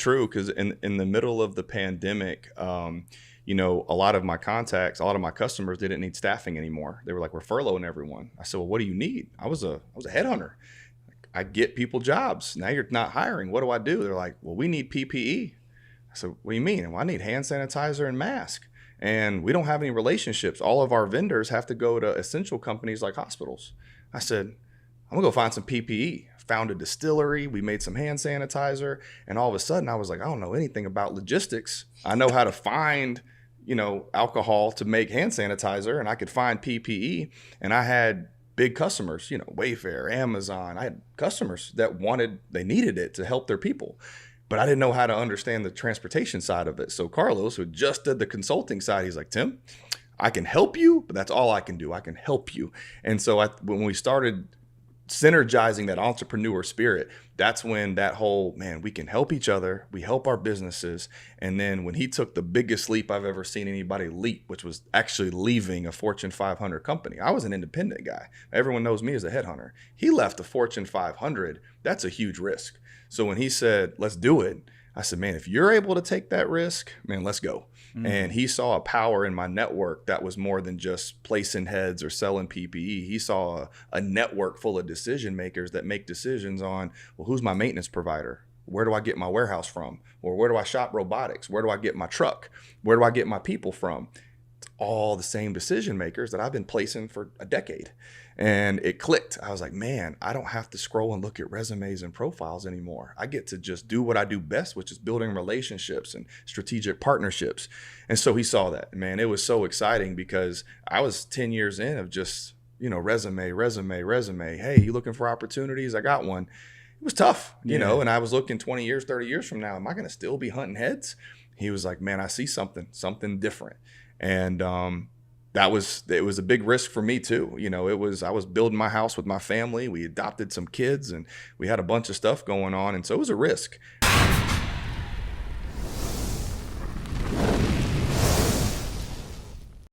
true, because in the middle of the pandemic, a lot of my contacts, a lot of my customers didn't need staffing anymore. They were like, we're furloughing everyone. I said, well, what do you need? I was a headhunter. I get people jobs. Now you're not hiring. What do I do? They're like, well, we need PPE. I said, what do you mean? Well, I need hand sanitizer and mask. And we don't have any relationships. All of our vendors have to go to essential companies like hospitals. I said, I'm gonna go find some PPE. Found a distillery. We made some hand sanitizer. And all of a sudden I was like, I don't know anything about logistics. I know how to find, alcohol to make hand sanitizer, and I could find PPE. And I had big customers, Wayfair, Amazon. I had customers that they needed it to help their people. But I didn't know how to understand the transportation side of it. So Carlos, who just did the consulting side, he's like, Tim, I can help you, but that's all I can do. I can help you. And so when we started synergizing that entrepreneur spirit, that's when that whole, man, we can help each other. We help our businesses. And then when he took the biggest leap I've ever seen anybody leap, which was actually leaving a Fortune 500 company. I was an independent guy. Everyone knows me as a headhunter. He left a Fortune 500. That's a huge risk. So when he said, let's do it, I said, man, if you're able to take that risk, man, let's go. And he saw a power in my network that was more than just placing heads or selling PPE. He saw a network full of decision makers that make decisions on, well, who's my maintenance provider? Where do I get my warehouse from? Or where do I shop robotics? Where do I get my truck? Where do I get my people from? It's all the same decision makers that I've been placing for a decade. And it clicked. I was like, man, I don't have to scroll and look at resumes and profiles anymore. I get to just do what I do best, which is building relationships and strategic partnerships. And so he saw that. Man, it was so exciting because I was 10 years in of just, resume. Hey, you looking for opportunities? I got one. It was tough, and I was looking 20 years, 30 years from now, am I going to still be hunting heads? He was like, man, I see something different. And, it was a big risk for me too. I was building my house with my family. We adopted some kids and we had a bunch of stuff going on. And so it was a risk.